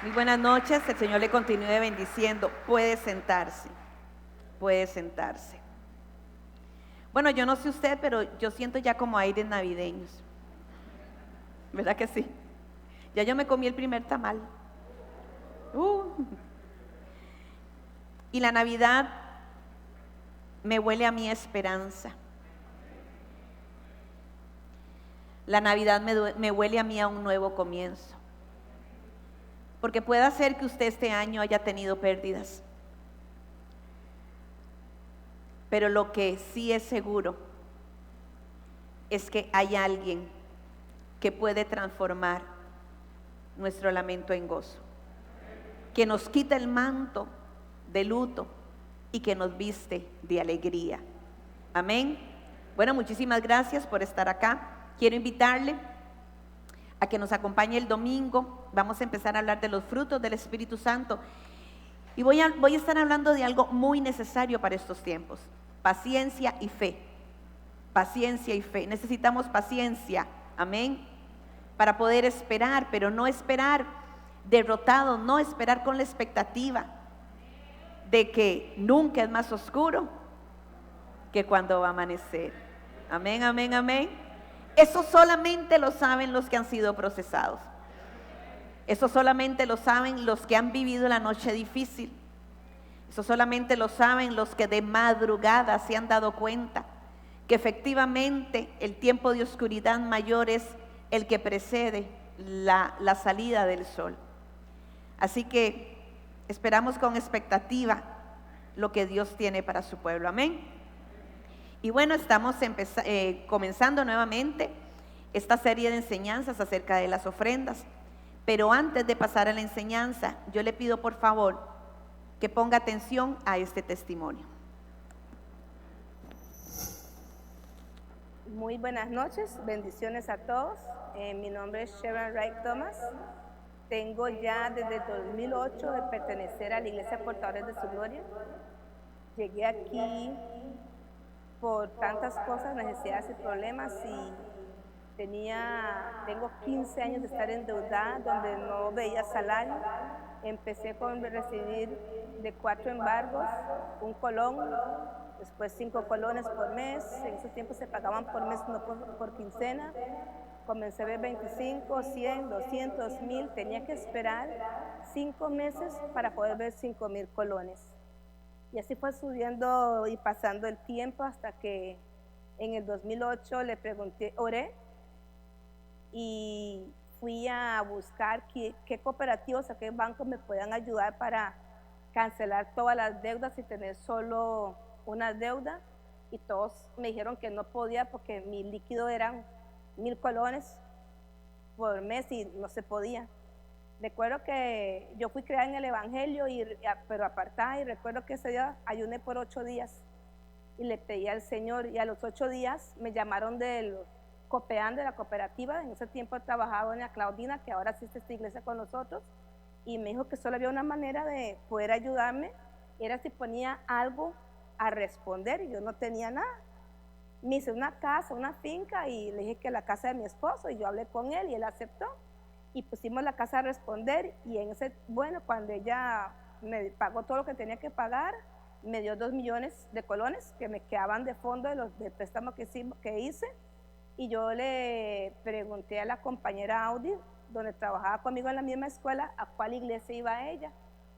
Muy buenas noches, el Señor le continúe bendiciendo. Puede sentarse, puede sentarse. Bueno, yo no sé usted, pero yo siento ya como aires navideños. ¿Verdad que sí? Ya yo me comí el primer tamal. Y la Navidad me huele a mi esperanza. La Navidad me huele a mí a un nuevo comienzo. Porque puede ser que usted este año haya tenido pérdidas. Pero lo que sí es seguro es que hay alguien que puede transformar nuestro lamento en gozo, que nos quita el manto de luto y que nos viste de alegría. Amén. Bueno, muchísimas gracias por estar acá. Quiero invitarle a que nos acompañe el domingo. Vamos a empezar a hablar de los frutos del Espíritu Santo. Y voy a estar hablando de algo muy necesario para estos tiempos: paciencia y fe. Paciencia y fe. Necesitamos paciencia, amén, para poder esperar, pero no esperar derrotado, no esperar con la expectativa de que nunca es más oscuro que cuando va a amanecer. Amén, amén, amén. Eso solamente lo saben los que han sido procesados. Eso solamente lo saben los que han vivido la noche difícil. Eso solamente lo saben los que de madrugada se han dado cuenta que efectivamente el tiempo de oscuridad mayor es el que precede la salida del sol. Así que esperamos con expectativa lo que Dios tiene para su pueblo. Amén. Y bueno, estamos comenzando nuevamente esta serie de enseñanzas acerca de las ofrendas. Pero antes de pasar a la enseñanza, yo le pido por favor que ponga atención a este testimonio. Muy buenas noches, bendiciones a todos. Mi nombre es Sharon Wright Thomas. Tengo ya desde 2008 de pertenecer a la Iglesia Portadores de su Gloria. Llegué aquí por tantas cosas, necesidades y problemas, y tengo 15 años de estar endeudada, donde no veía salario. Empecé con recibir de 4 embargos, 1 colón, después 5 colones por mes. En ese tiempo se pagaban por mes, no por quincena. Comencé a ver 25, 100, 200, 1000. Tenía que esperar 5 meses para poder ver 5000 colones. Y así fue subiendo y pasando el tiempo hasta que en el 2008 le pregunté, oré y fui a buscar qué cooperativas o qué bancos me puedan ayudar para cancelar todas las deudas y tener solo una deuda. Y todos me dijeron que no podía porque mi líquido eran 1000 colones por mes y no se podía. Recuerdo que yo fui criada en el Evangelio, pero apartada, y recuerdo que ese día ayuné por 8 días y le pedí al Señor, y a los 8 días me llamaron del COPEAN, de la cooperativa. En ese tiempo trabajaba doña Claudina, que ahora asiste a esta iglesia con nosotros, y me dijo que solo había una manera de poder ayudarme, era si ponía algo a responder, y yo no tenía nada. Me hice una casa, una finca, y le dije que la casa de mi esposo, y yo hablé con él y él aceptó, y pusimos la casa a responder. Y cuando ella me pagó todo lo que tenía que pagar, me dio 2 millones de colones que me quedaban de fondo del préstamo que hice. Y yo le pregunté a la compañera Audi, donde trabajaba conmigo en la misma escuela, a cuál iglesia iba ella,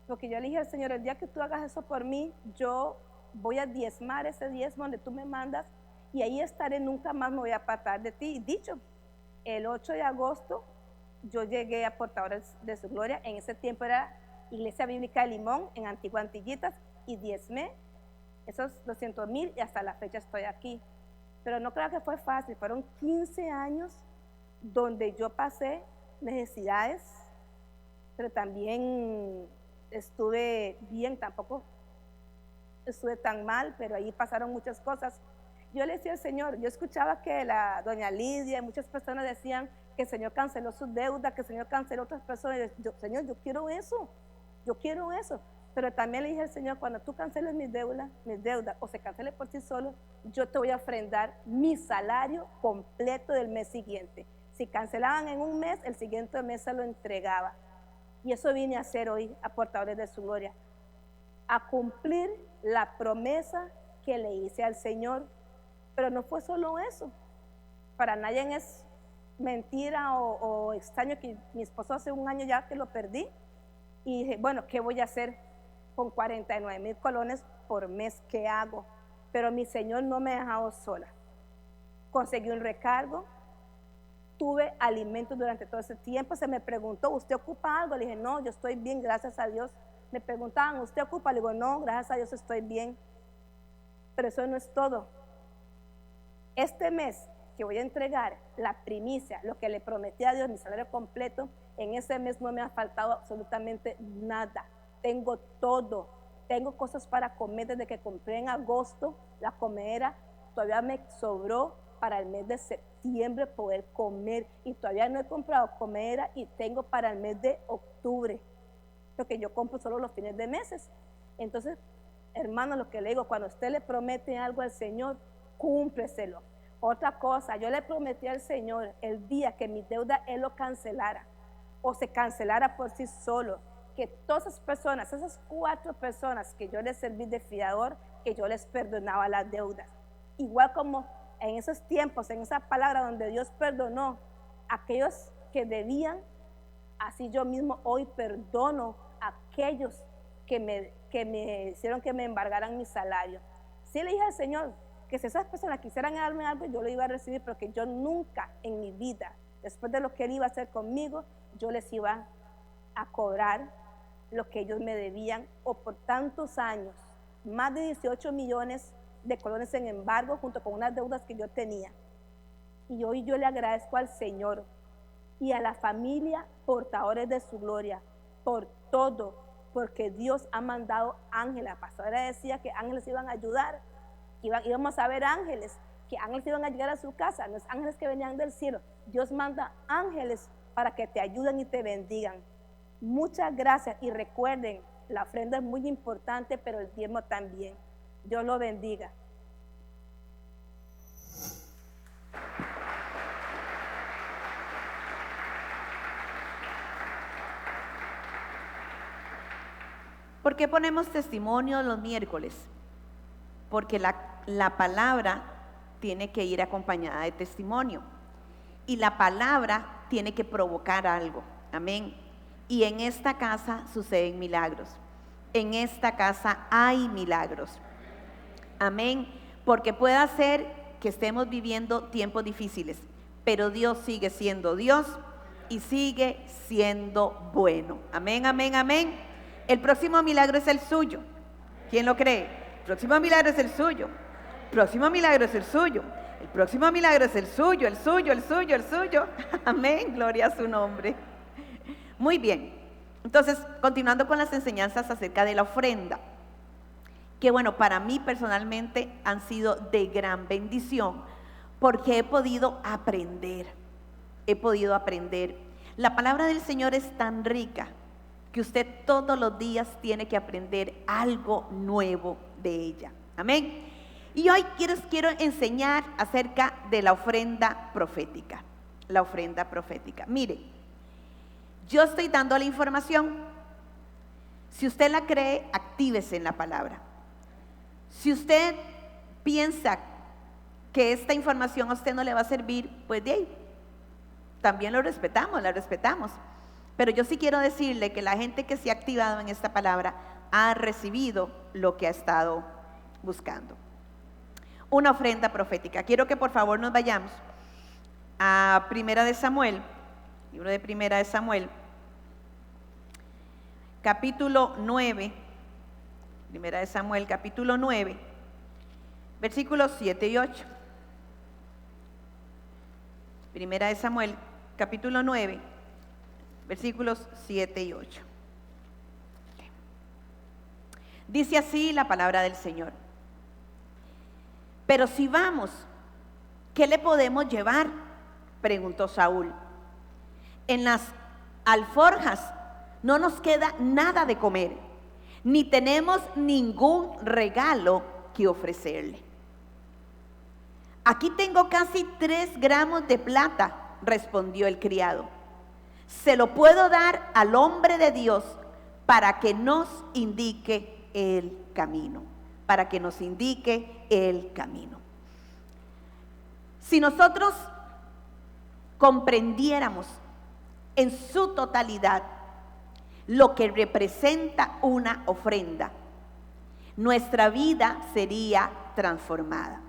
porque yo le dije al Señor, el día que tú hagas eso por mí, yo voy a diezmar ese diezmo donde tú me mandas, y ahí estaré, nunca más me voy a apartar de ti. Y dicho, el 8 de agosto yo llegué a Portadores de su Gloria. En ese tiempo era Iglesia Bíblica de Limón, en Antigua Antillitas, y diezmé esos 200,000 y hasta la fecha estoy aquí. Pero no creo que fue fácil, fueron 15 años donde yo pasé necesidades, pero también estuve bien, tampoco estuve tan mal, pero ahí pasaron muchas cosas. Yo le decía al Señor, yo escuchaba que la doña Lidia y muchas personas decían que el Señor canceló sus deudas, que el Señor canceló otras personas. Señor, yo quiero eso, pero también le dije al Señor, cuando tú canceles mis deudas, o se cancele por sí solo, yo te voy a ofrendar mi salario completo del mes siguiente. Si cancelaban en un mes, el siguiente mes se lo entregaba. Y eso vine a hacer hoy, a portadores de su gloria, a cumplir la promesa que le hice al Señor. Pero no fue solo eso. Para nadie es mentira o extraño que mi esposo hace un año ya que lo perdí. Y dije, bueno, ¿qué voy a hacer con 49,000 colones por mes? ¿Qué hago? Pero mi Señor no me ha dejado sola. Conseguí un recargo, tuve alimentos durante todo ese tiempo. Se me preguntó, ¿usted ocupa algo? Le dije, no, yo estoy bien, gracias a Dios. Me preguntaban, ¿usted ocupa? Le digo, no, gracias a Dios estoy bien. Pero eso no es todo. Este mes que voy a entregar la primicia, lo que le prometí a Dios, mi salario completo, en ese mes no me ha faltado absolutamente nada. Tengo todo. Tengo cosas para comer desde que compré en agosto. La comedera todavía me sobró para el mes de septiembre poder comer. Y todavía no he comprado comedera y tengo para el mes de octubre. Porque yo compro solo los fines de meses. Entonces, hermano, lo que le digo, cuando usted le promete algo al Señor, cúmpleselo. Otra cosa, yo le prometí al Señor el día que mi deuda Él lo cancelara o se cancelara por sí solo, que todas esas personas, esas 4 personas que yo les serví de fiador, que yo les perdonaba las deudas. Igual como en esos tiempos, en esa palabra donde Dios perdonó a aquellos que debían, así yo mismo hoy perdono a aquellos que me hicieron que me embargaran mi salario. Sí le dije al Señor que si esas personas quisieran darme algo, yo lo iba a recibir, pero que yo nunca en mi vida, después de lo que Él iba a hacer conmigo, yo les iba a cobrar lo que ellos me debían, o por tantos años, más de 18 millones de colones en embargo, junto con unas deudas que yo tenía. Y hoy yo le agradezco al Señor y a la familia portadores de su gloria, por todo, porque Dios ha mandado ángeles. La pastora decía que ángeles iban a ayudar, íbamos a ver ángeles, que ángeles iban a llegar a su casa, los ángeles que venían del cielo. Dios manda ángeles para que te ayuden y te bendigan. Muchas gracias y recuerden, la ofrenda es muy importante, pero el diezmo también. Dios lo bendiga. ¿Por qué ponemos testimonio los miércoles? Porque la palabra tiene que ir acompañada de testimonio. Y la palabra tiene que provocar algo. Amén. Y en esta casa suceden milagros. En esta casa hay milagros. Amén. Porque puede ser que estemos viviendo tiempos difíciles, pero Dios sigue siendo Dios y sigue siendo bueno. Amén, amén, amén. El próximo milagro es el suyo. ¿Quién lo cree? El próximo milagro es el suyo. El próximo milagro es el suyo. El próximo milagro es el suyo, el suyo, el suyo, el suyo. Amén, gloria a su nombre. Muy bien. Entonces, continuando con las enseñanzas acerca de la ofrenda, que bueno, para mí personalmente han sido de gran bendición, porque he podido aprender. La palabra del Señor es tan rica que usted todos los días tiene que aprender algo nuevo de ella. Amén. Y hoy quiero enseñar acerca de la ofrenda profética. La ofrenda profética. Mire, yo estoy dando la información. Si usted la cree, actívese en la palabra. Si usted piensa que esta información a usted no le va a servir, pues de ahí, también lo respetamos, la respetamos. Pero yo sí quiero decirle que la gente que se ha activado en esta palabra ha recibido lo que ha estado buscando. Una ofrenda profética. Quiero que por favor nos vayamos a Primera de Samuel, libro de Primera de Samuel, capítulo 9, Primera de Samuel, capítulo 9, versículos 7 y 8. Primera de Samuel, capítulo 9, versículos 7 y 8. Dice así la palabra del Señor. Pero si vamos, ¿qué le podemos llevar?, preguntó Saúl. En las alforjas no nos queda nada de comer, ni tenemos ningún regalo que ofrecerle. Aquí tengo casi 3 gramos de plata, respondió el criado. se lo puedo dar al hombre de Dios para que nos indique el camino, para que nos indique el camino. Si nosotros comprendiéramos en su totalidad lo que representa una ofrenda, nuestra vida sería transformada.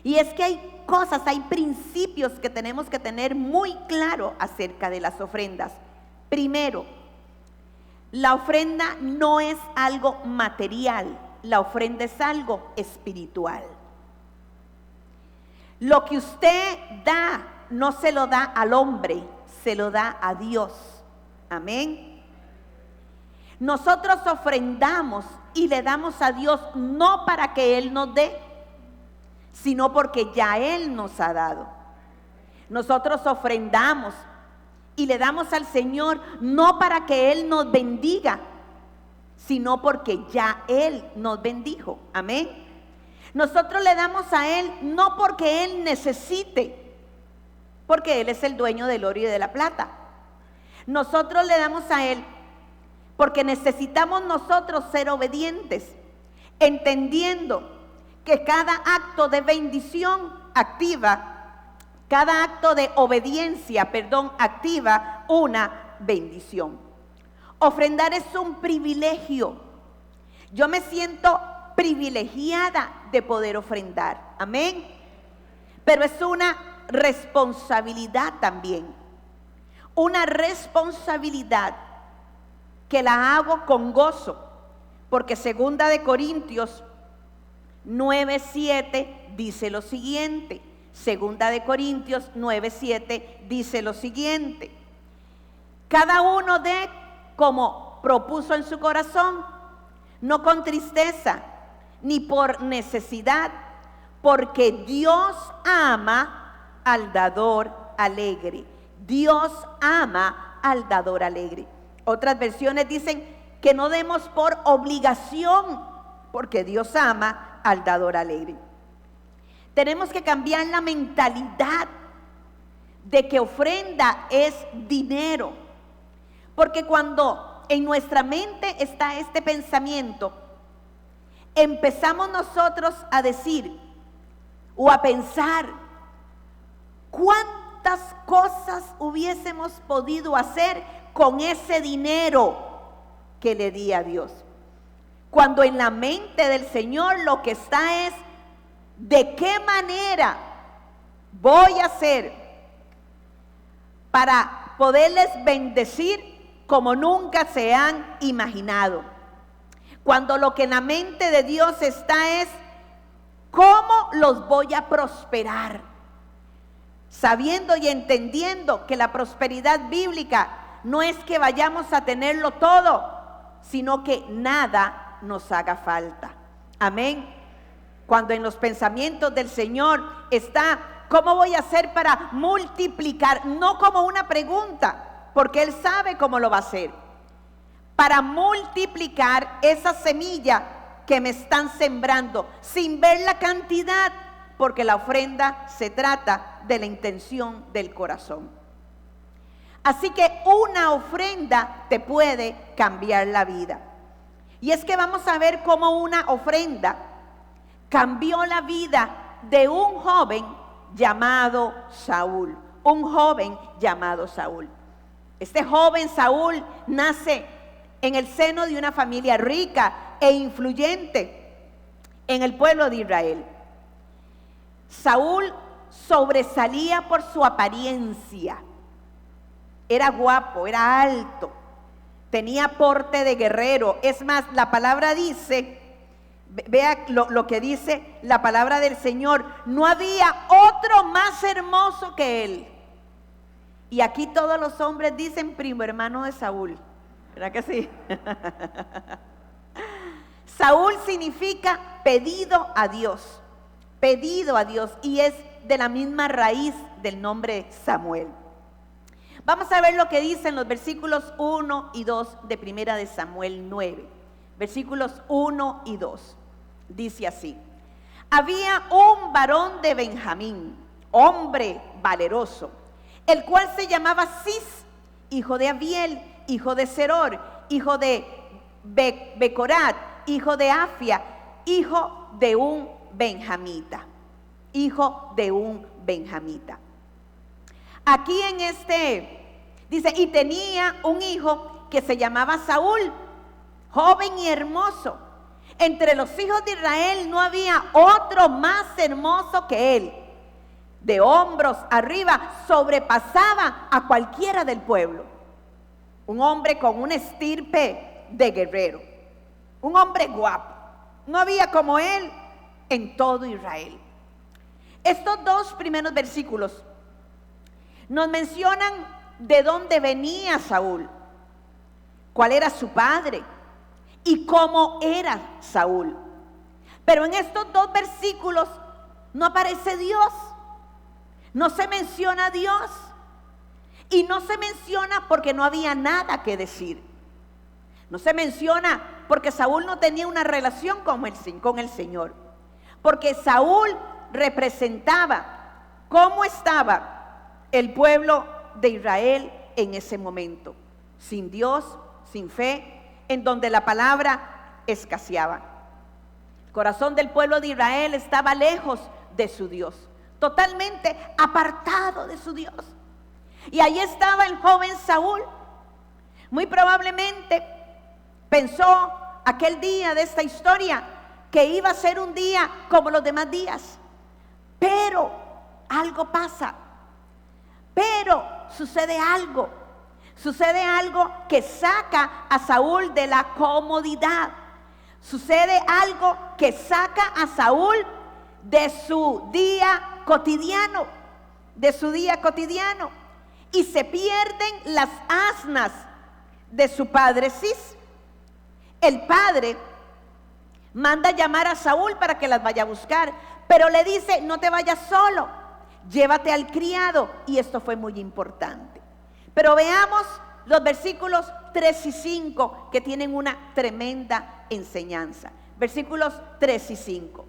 Y es que hay cosas, hay principios que tenemos que tener muy claro acerca de las ofrendas. Primero, la ofrenda no es algo material, la ofrenda es algo espiritual. Lo que usted da, no se lo da al hombre, se lo da a Dios. Amén. Nosotros ofrendamos y le damos a Dios no para que Él nos dé, sino porque ya Él nos ha dado. Nosotros ofrendamos y le damos al Señor no para que Él nos bendiga, sino porque ya Él nos bendijo. Amén. Nosotros le damos a Él no porque Él necesite, porque Él es el dueño del oro y de la plata. Nosotros le damos a Él porque necesitamos nosotros ser obedientes, entendiendo que cada acto de bendición activa, cada acto de obediencia, activa una bendición. Ofrendar es un privilegio. Yo me siento privilegiada de poder ofrendar. Amén. Pero es una responsabilidad también. Una responsabilidad que la hago con gozo. Porque 2 de Corintios 9:7 dice lo siguiente. 2 de Corintios 9:7 dice lo siguiente. Cada uno dé como propuso en su corazón, no con tristeza ni por necesidad, porque Dios ama al dador alegre. Dios ama al dador alegre. Otras versiones dicen que no demos por obligación, porque Dios ama al dador alegre. Tenemos que cambiar la mentalidad de que ofrenda es dinero, porque cuando en nuestra mente está este pensamiento, empezamos nosotros a decir o a pensar cuántas cosas hubiésemos podido hacer con ese dinero que le di a Dios. Cuando en la mente del Señor lo que está es de qué manera voy a hacer para poderles bendecir como nunca se han imaginado. Cuando lo que en la mente de Dios está es cómo los voy a prosperar, sabiendo y entendiendo que la prosperidad bíblica no es que vayamos a tenerlo todo, sino que nada nos haga falta. Amén. Cuando en los pensamientos del Señor está ¿cómo voy a hacer para multiplicar? No como una pregunta, porque Él sabe cómo lo va a hacer. Para multiplicar esa semilla que me están sembrando, sin ver la cantidad, porque la ofrenda se trata de la intención del corazón. Así que una ofrenda te puede cambiar la vida. Y es que vamos a ver cómo una ofrenda cambió la vida de un joven llamado Saúl. Un joven llamado Saúl. Este joven Saúl nace en el seno de una familia rica e influyente en el pueblo de Israel. Saúl sobresalía por su apariencia. Era guapo, era alto, tenía porte de guerrero. Es más, la palabra dice, vea lo que dice la palabra del Señor, no había otro más hermoso que él. Y aquí todos los hombres dicen primo hermano de Saúl, ¿verdad que sí? Saúl significa pedido a Dios, y es de la misma raíz del nombre Samuel. Vamos a ver lo que dicen los versículos 1 y 2 de Primera de Samuel 9. Versículos 1 y 2. Dice así: había un varón de Benjamín, hombre valeroso, el cual se llamaba Cis, hijo de Abiel, hijo de Seror, hijo de Becorat, hijo de Afia, hijo de un benjamita. Hijo de un benjamita. Aquí en dice, y tenía un hijo que se llamaba Saúl, joven y hermoso. Entre los hijos de Israel no había otro más hermoso que él. De hombros arriba sobrepasaba a cualquiera del pueblo. Un hombre con una estirpe de guerrero. Un hombre guapo. No había como él en todo Israel. Estos dos primeros versículos nos mencionan de dónde venía Saúl, cuál era su padre y cómo era Saúl. Pero en estos dos versículos no aparece Dios, no se menciona a Dios, y no se menciona porque no había nada que decir. No se menciona porque Saúl no tenía una relación con el Señor, porque Saúl representaba cómo estaba el pueblo de Israel en ese momento, sin Dios, sin fe, en donde la palabra escaseaba. El corazón del pueblo de Israel estaba lejos de su Dios, totalmente apartado de su Dios. Y ahí estaba el joven Saúl. Muy probablemente pensó aquel día de esta historia que iba a ser un día como los demás días. Pero algo pasa. Pero sucede algo que saca a Saúl de la comodidad. Sucede algo que saca a Saúl de su día cotidiano, y se pierden las asnas de su padre Cis. El padre manda llamar a Saúl para que las vaya a buscar, pero le dice, no te vayas solo, llévate al criado. Y esto fue muy importante. Pero veamos los versículos 3 y 5 que tienen una tremenda enseñanza. Versículos 3 y 5.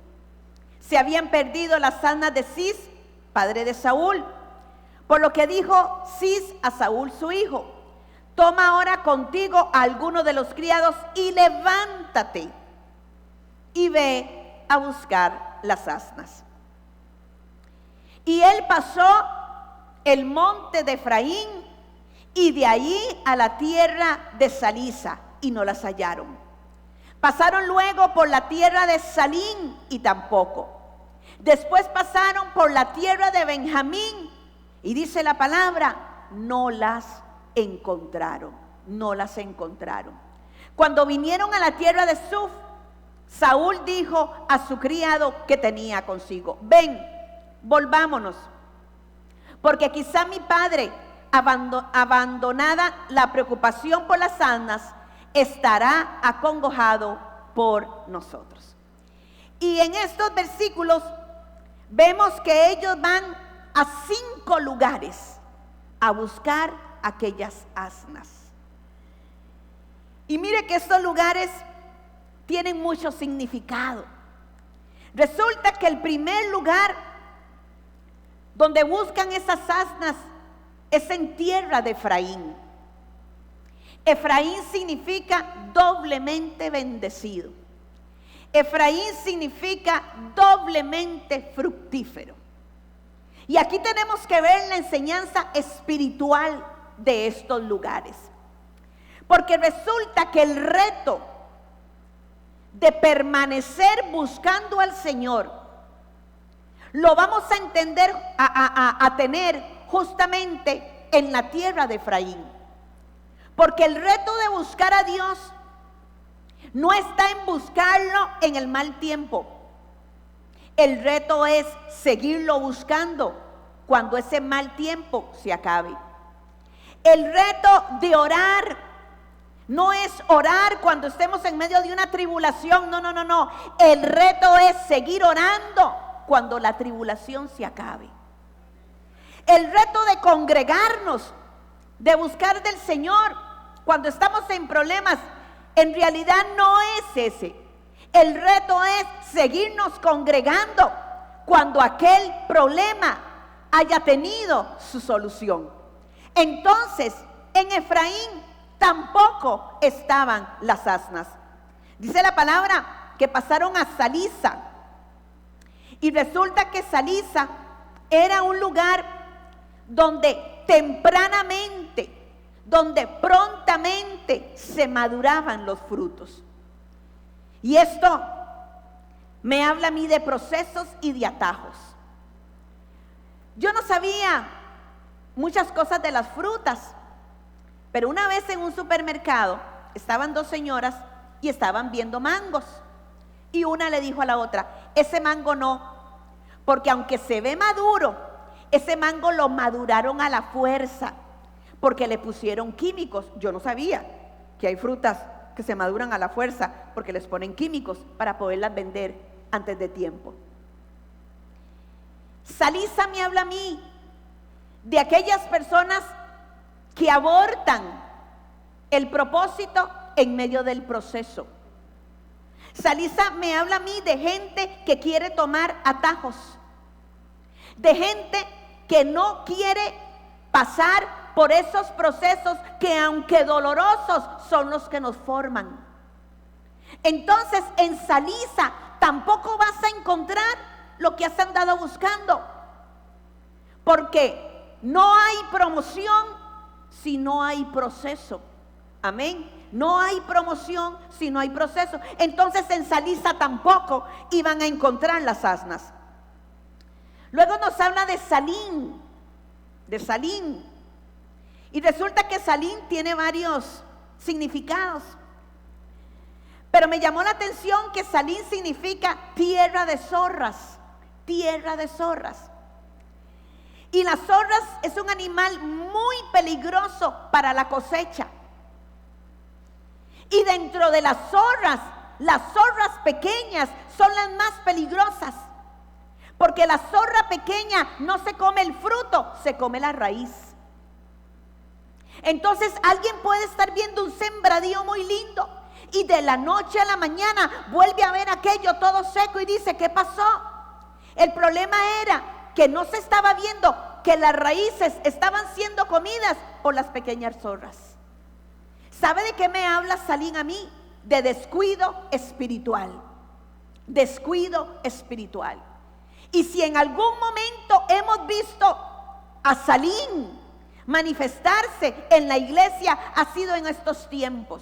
Se habían perdido las asnas de Cis, padre de Saúl, por lo que dijo Cis a Saúl su hijo, toma ahora contigo a alguno de los criados y levántate y ve a buscar las asnas. Y él pasó el monte de Efraín y de allí a la tierra de Salisa y no las hallaron. Pasaron luego por la tierra de Salín y tampoco. Después pasaron por la tierra de Benjamín y dice la palabra, no las encontraron. Cuando vinieron a la tierra de Suf, Saúl dijo a su criado que tenía consigo, ven, volvámonos, porque quizá mi padre, abandonada la preocupación por las asnas, estará acongojado por nosotros. Y en estos versículos vemos que ellos van a 5 lugares a buscar aquellas asnas. Y mire que estos lugares tienen mucho significado. Resulta que el primer lugar donde buscan esas asnas es en tierra de Efraín. Efraín significa doblemente bendecido. Efraín significa doblemente fructífero. Y aquí tenemos que ver la enseñanza espiritual de estos lugares. Porque resulta que el reto de permanecer buscando al Señor lo vamos a entender, a tener justamente en la tierra de Efraín. Porque el reto de buscar a Dios no está en buscarlo en el mal tiempo. El reto es seguirlo buscando cuando ese mal tiempo se acabe. El reto de orar no es orar cuando estemos en medio de una tribulación. No. El reto es seguir orando cuando la tribulación se acabe. El reto de congregarnos, de buscar del Señor cuando estamos en problemas, en realidad no es ese. El reto es seguirnos congregando cuando aquel problema haya tenido su solución. Entonces, en Efraín tampoco estaban las asnas. Dice la palabra que pasaron a Salisa. Y resulta que Salisa era un lugar donde tempranamente, donde prontamente se maduraban los frutos. Y esto me habla a mí de procesos y de atajos. Yo no sabía muchas cosas de las frutas, pero una vez en un supermercado estaban dos señoras y estaban viendo mangos. Y una le dijo a la otra: ese mango no, porque aunque se ve maduro, ese mango lo maduraron a la fuerza, porque le pusieron químicos. Yo no sabía que hay frutas que se maduran a la fuerza porque les ponen químicos para poderlas vender antes de tiempo. Salisa me habla a mí de aquellas personas que abortan el propósito en medio del proceso. Salisa me habla a mí de gente que quiere tomar atajos, de gente que no quiere pasar por esos procesos que, aunque dolorosos, son los que nos forman. Entonces, en Salisa tampoco vas a encontrar lo que has andado buscando, porque no hay promoción si no hay proceso. Amén. No hay promoción si no hay proceso. Entonces en Salisa tampoco iban a encontrar las asnas. Luego nos habla de Salín. Y resulta que Salín tiene varios significados. Pero me llamó la atención que Salín significa tierra de zorras. Tierra de zorras. Y las zorras es un animal muy peligroso para la cosecha. Y dentro de las zorras pequeñas son las más peligrosas. Porque la zorra pequeña no se come el fruto, se come la raíz. Entonces alguien puede estar viendo un sembradío muy lindo y de la noche a la mañana vuelve a ver aquello todo seco y dice: ¿qué pasó? El problema era que no se estaba viendo que las raíces estaban siendo comidas por las pequeñas zorras. ¿Sabe de qué me habla Salín a mí? De descuido espiritual. Descuido espiritual. Y si en algún momento hemos visto a Salín manifestarse en la iglesia, ha sido en estos tiempos.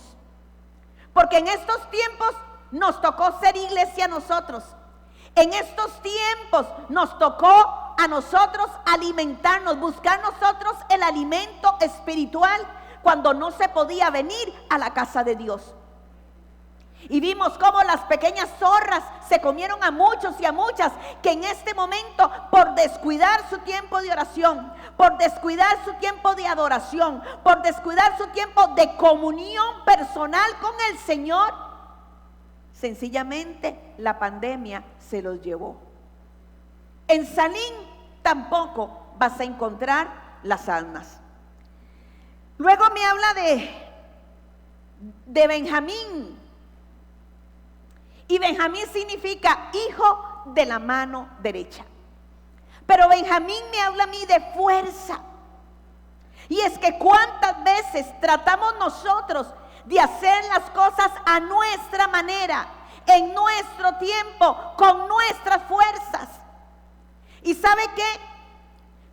Porque en estos tiempos nos tocó ser iglesia a nosotros. En estos tiempos nos tocó a nosotros alimentarnos, buscar nosotros el alimento espiritual cuando no se podía venir a la casa de Dios. Y vimos cómo las pequeñas zorras se comieron a muchos y a muchas que en este momento, por descuidar su tiempo de oración, por descuidar su tiempo de adoración, por descuidar su tiempo de comunión personal con el Señor, sencillamente la pandemia se los llevó. En Salín tampoco vas a encontrar las almas. Luego me habla de Benjamín. Y Benjamín significa hijo de la mano derecha. Pero Benjamín me habla a mí de fuerza. Y es que cuántas veces tratamos nosotros de hacer las cosas a nuestra manera, en nuestro tiempo, con nuestras fuerzas. ¿Y sabe qué?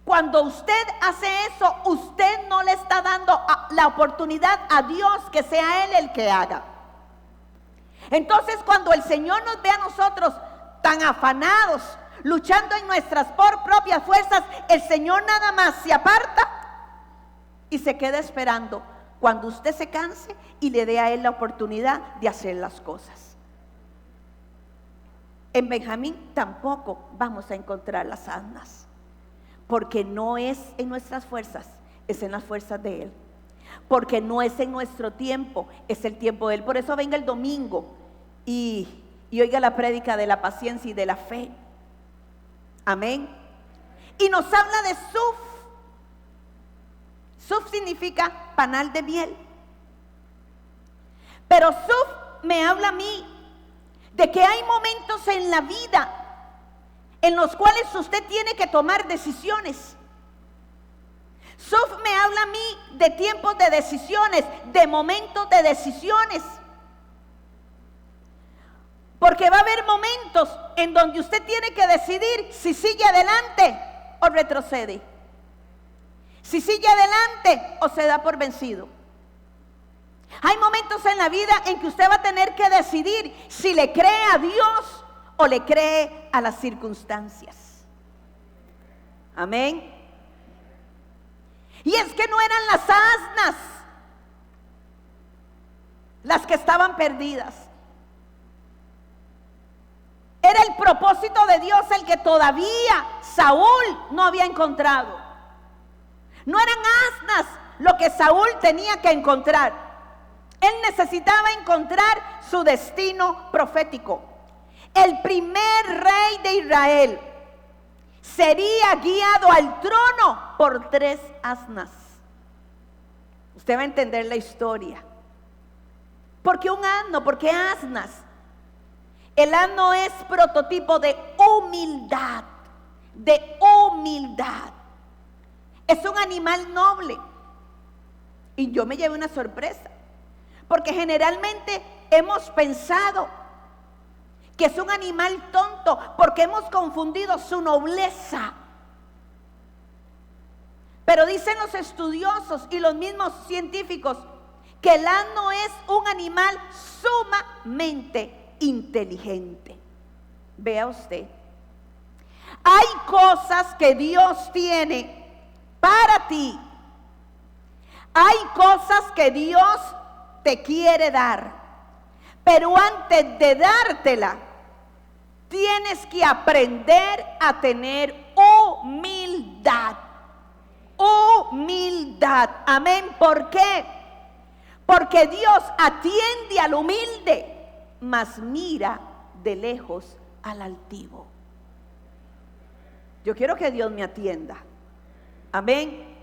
Cuando usted hace eso, usted no le está dando la oportunidad a Dios que sea Él el que haga. Entonces, cuando el Señor nos ve a nosotros tan afanados, luchando en nuestras propias fuerzas, el Señor nada más se aparta y se queda esperando cuando usted se canse y le dé a Él la oportunidad de hacer las cosas. En Benjamín tampoco vamos a encontrar las almas, porque no es en nuestras fuerzas, es en las fuerzas de Él. Porque no es en nuestro tiempo, es el tiempo de Él. Por eso venga el domingo y oiga la prédica de la paciencia y de la fe. Amén. Y nos habla de Suf. Suf significa panal de miel. Pero Suf me habla a mí de que hay momentos en la vida en los cuales usted tiene que tomar decisiones. Suf me habla a mí de tiempos de decisiones, de momentos de decisiones. Porque va a haber momentos en donde usted tiene que decidir si sigue adelante o retrocede. Si sigue adelante o se da por vencido. Hay momentos en la vida en que usted va a tener que decidir si le cree a Dios o le cree a las circunstancias. Amén. Y es que no eran las asnas las que estaban perdidas. Era el propósito de Dios el que todavía Saúl no había encontrado. No eran asnas lo que Saúl tenía que encontrar. Él necesitaba encontrar su destino profético. El primer rey de Israel sería guiado al trono por 3 asnas. Usted va a entender la historia. ¿Por qué un asno? ¿Por qué asnas? El asno es prototipo de humildad, de humildad. Es un animal noble. Y yo me llevé una sorpresa, porque generalmente hemos pensado que es un animal tonto, porque hemos confundido su nobleza. Pero dicen los estudiosos y los mismos científicos que el asno es un animal sumamente inteligente. Vea usted, hay cosas que Dios tiene para ti. Hay cosas que Dios te quiere dar, pero antes de dártela, tienes que aprender a tener humildad. Humildad. Amén. ¿Por qué? Porque Dios atiende al humilde, mas mira de lejos al altivo. Yo quiero que Dios me atienda. Amén.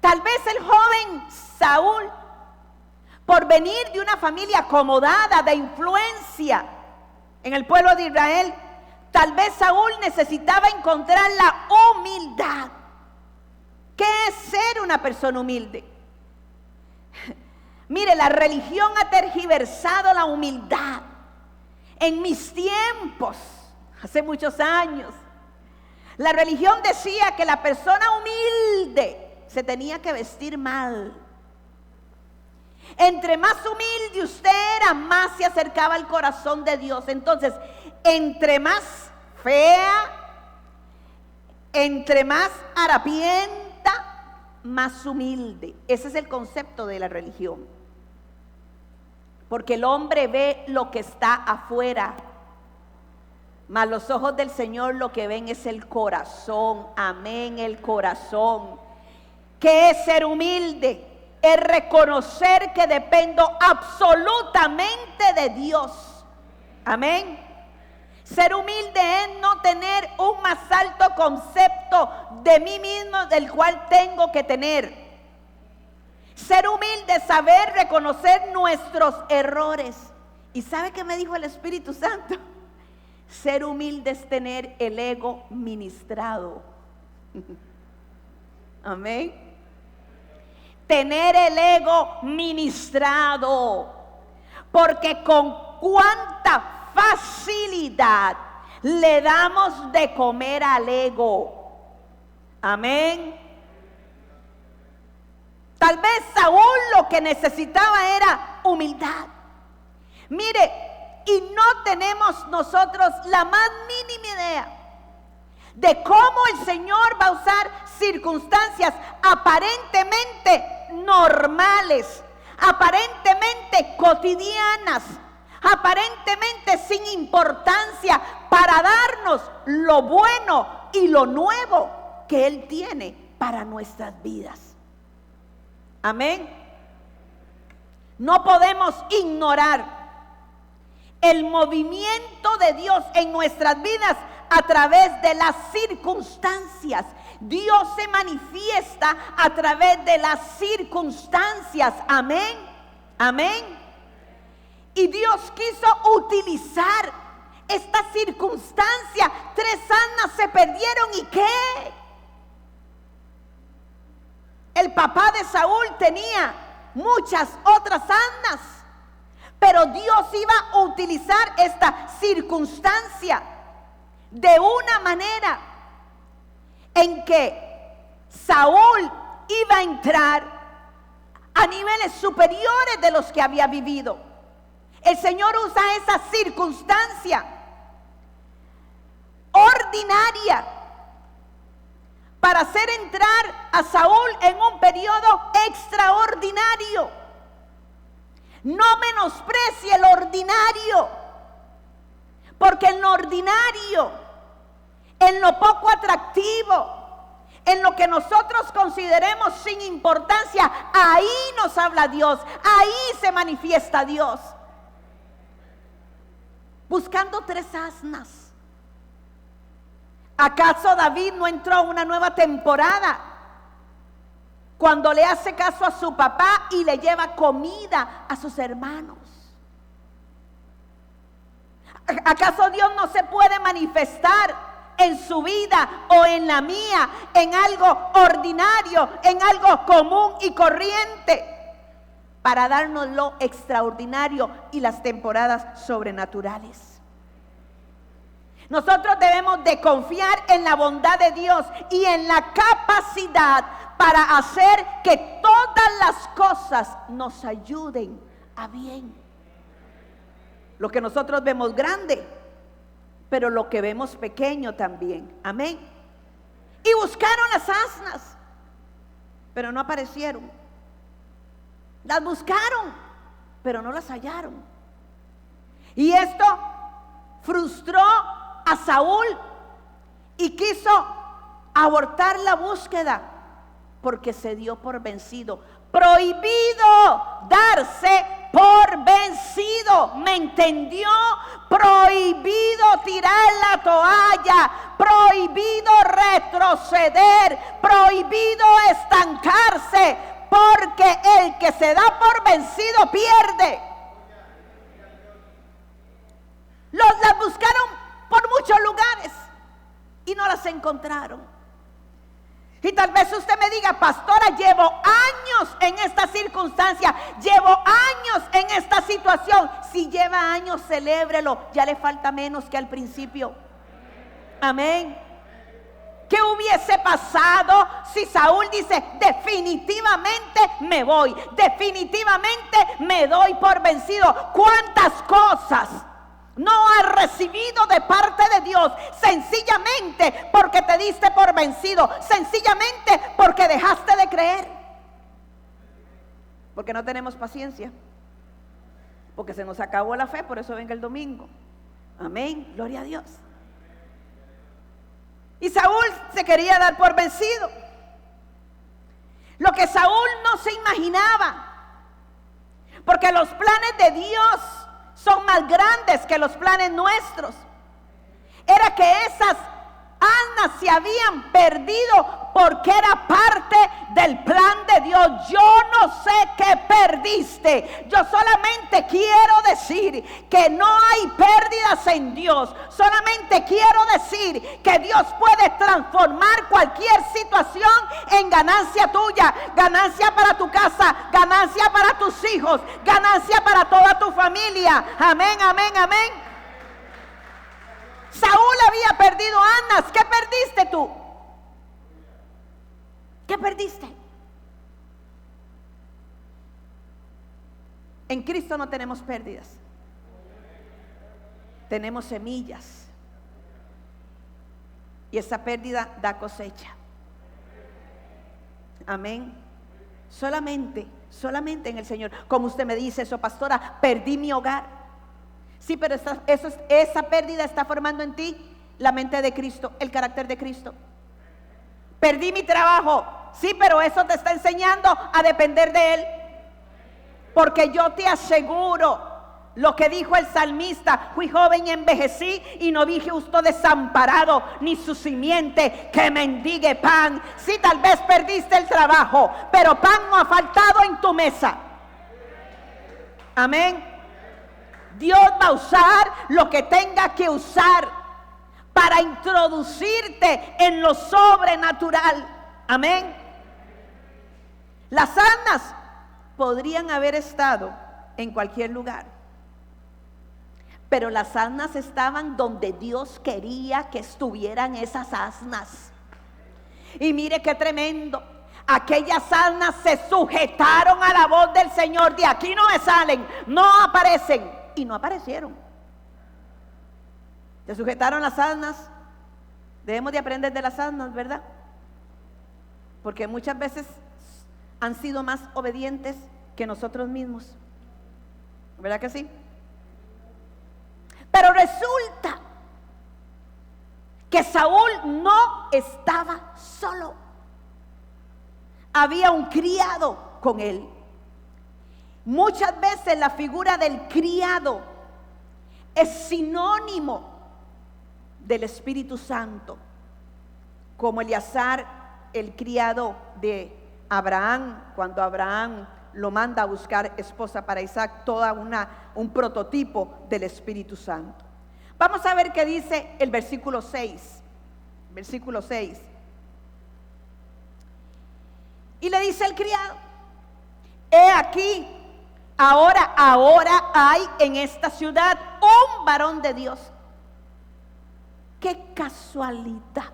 Tal vez el joven Saúl, por venir de una familia acomodada, de influencia en el pueblo de Israel, tal vez Saúl necesitaba encontrar la humildad. ¿Qué es ser una persona humilde? Mire, la religión ha tergiversado la humildad. En mis tiempos, hace muchos años, la religión decía que la persona humilde se tenía que vestir mal. Entre más humilde usted era, más se acercaba al corazón de Dios. Entonces, entre más fea, entre más harapienta, más humilde. Ese es el concepto de la religión. Porque el hombre ve lo que está afuera, mas los ojos del Señor lo que ven es el corazón. Amén, el corazón. ¿Qué es ser humilde? Es reconocer que dependo absolutamente de Dios. Amén. Ser humilde es no tener un más alto concepto de mí mismo del cual tengo que tener. Ser humilde es saber reconocer nuestros errores. ¿Y sabe qué me dijo el Espíritu Santo? Ser humilde es tener el ego ministrado. Amén. Tener el ego ministrado. Porque con cuánta facilidad le damos de comer al ego. Amén. Tal vez Saúl lo que necesitaba era humildad. Mire, y no tenemos nosotros la más mínima idea de cómo el Señor va a usar circunstancias aparentemente normales, aparentemente cotidianas, aparentemente sin importancia, para darnos lo bueno y lo nuevo que Él tiene para nuestras vidas. Amén. No podemos ignorar el movimiento de Dios en nuestras vidas a través de las circunstancias. Dios se manifiesta a través de las circunstancias. Amén. Amén. Y Dios quiso utilizar esta circunstancia. 3 asnas se perdieron, ¿y qué? El papá de Saúl tenía muchas otras asnas, pero Dios iba a utilizar esta circunstancia de una manera en que Saúl iba a entrar a niveles superiores de los que había vivido. El Señor usa esa circunstancia ordinaria para hacer entrar a Saúl en un periodo extraordinario. No menosprecie el ordinario, porque en lo ordinario, en lo poco atractivo, en lo que nosotros consideremos sin importancia, ahí nos habla Dios, ahí se manifiesta Dios. Buscando 3 asnas. ¿Acaso David no entró a una nueva temporada cuando le hace caso a su papá y le lleva comida a sus hermanos? ¿Acaso Dios no se puede manifestar en su vida o en la mía, en algo ordinario, en algo común y corriente, para darnos lo extraordinario y las temporadas sobrenaturales? Nosotros debemos de confiar en la bondad de Dios y en la capacidad para hacer que todas las cosas nos ayuden a bien. Lo que nosotros vemos grande, pero lo que vemos pequeño también. Amén. Y buscaron las asnas, pero no aparecieron. Las buscaron, pero no las hallaron. Y esto frustró a Saúl y quiso abortar la búsqueda porque se dio por vencido. Prohibido darse por vencido, ¿me entendió? Prohibido tirar la toalla, prohibido retroceder, prohibido estancarse, porque el que se da por vencido pierde. Las buscaron por muchos lugares y no las encontraron. Y tal vez usted me diga: pastora, llevo años en esta circunstancia, llevo años en esta situación. Si lleva años, celébrelo, ya le falta menos que al principio. Amén. ¿Qué hubiese pasado si Saúl dice: definitivamente me voy, definitivamente me doy por vencido? ¿Cuántas cosas no has recibido de parte de Dios sencillamente porque te diste por vencido, sencillamente porque dejaste de creer? Porque no tenemos paciencia, porque se nos acabó la fe, por eso venga el domingo. Amén, gloria a Dios. Y Saúl se quería dar por vencido. Lo que Saúl no se imaginaba, porque los planes de Dios son más grandes que los planes nuestros, era que esas asnas se habían perdido porque era parte del plan de Dios. Yo no sé qué perdiste. Yo solamente quiero decir que no hay pérdidas en Dios. Solamente quiero decir que Dios puede transformar cualquier situación en ganancia tuya, ganancia para tu casa, ganancia para tus hijos, ganancia para toda tu familia. Amén, amén, amén. Saúl había perdido asnas. ¿Qué perdiste tú? ¿Qué perdiste? En Cristo no tenemos pérdidas. Tenemos semillas. Y esa pérdida da cosecha. Amén. Solamente en el Señor. Como usted me dice eso, pastora, perdí mi hogar. Sí, pero esa pérdida está formando en ti la mente de Cristo, el carácter de Cristo. Perdí mi trabajo. Sí, pero eso te está enseñando a depender de Él. Porque yo te aseguro lo que dijo el salmista: fui joven y envejecí y no vi justo desamparado, ni su simiente que mendigue pan. Sí, tal vez perdiste el trabajo, pero pan no ha faltado en tu mesa. Amén. Dios va a usar lo que tenga que usar para introducirte en lo sobrenatural. Amén. Las asnas podrían haber estado en cualquier lugar, pero las asnas estaban donde Dios quería que estuvieran esas asnas. Y mire qué tremendo. Aquellas asnas se sujetaron a la voz del Señor. De aquí no me salen, no aparecen. Y no aparecieron. Se sujetaron las asnas. Debemos de aprender de las asnas, ¿verdad? Porque muchas veces han sido más obedientes que nosotros mismos. ¿Verdad que sí? Pero resulta que Saúl no estaba solo. Había un criado con él. Muchas veces la figura del criado es sinónimo del Espíritu Santo, como Eleazar, el criado de Abraham, cuando Abraham lo manda a buscar esposa para Isaac, toda un prototipo del Espíritu Santo. Vamos a ver qué dice el versículo 6. Versículo 6. Y le dice el criado: he aquí, ahora hay en esta ciudad un varón de Dios. Qué casualidad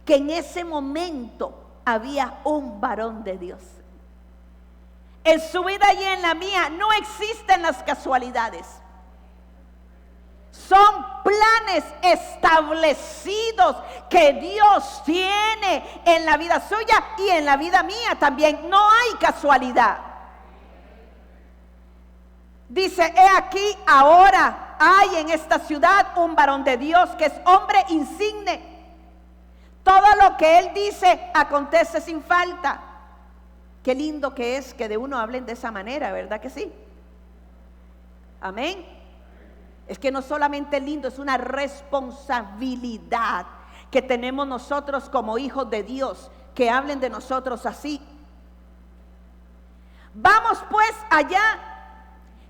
que en ese momento había un varón de Dios. En su vida y en la mía no existen las casualidades. Son planes establecidos que Dios tiene en la vida suya y en la vida mía también. No hay casualidad. Dice: he aquí, ahora hay en esta ciudad un varón de Dios que es hombre insigne. Todo lo que él dice acontece sin falta. Qué lindo que es que de uno hablen de esa manera, ¿verdad que sí? Amén. Es que no solamente es lindo, es una responsabilidad que tenemos nosotros como hijos de Dios, que hablen de nosotros así. Vamos pues allá.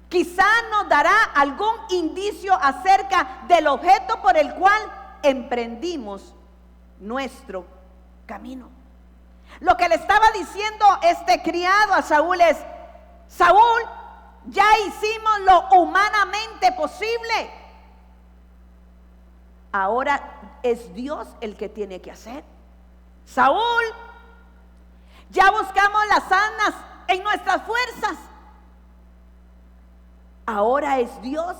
Quizá nos dará algún indicio acerca del objeto por el cual emprendimos nuestro camino. Lo que le estaba diciendo este criado a Saúl es: Saúl, ya hicimos lo humanamente posible. Ahora es Dios el que tiene que hacer. Saúl, ya buscamos las asnas en nuestras fuerzas. Ahora es Dios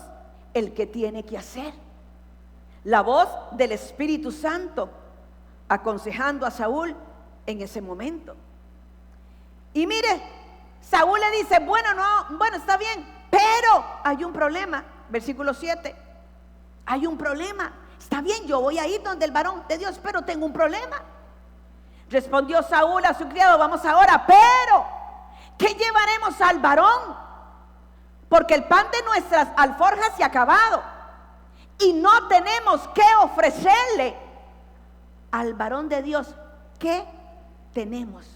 el que tiene que hacer. La voz del Espíritu Santo aconsejando a Saúl en ese momento. Y mire, Saúl le dice: bueno, está bien, pero hay un problema. Versículo 7. Hay un problema. Está bien, yo voy a ir donde el varón de Dios, pero tengo un problema. Respondió Saúl a su criado: vamos ahora, pero ¿qué llevaremos al varón? Porque el pan de nuestras alforjas se ha acabado y no tenemos que ofrecerle al varón de Dios. ¿Qué tenemos?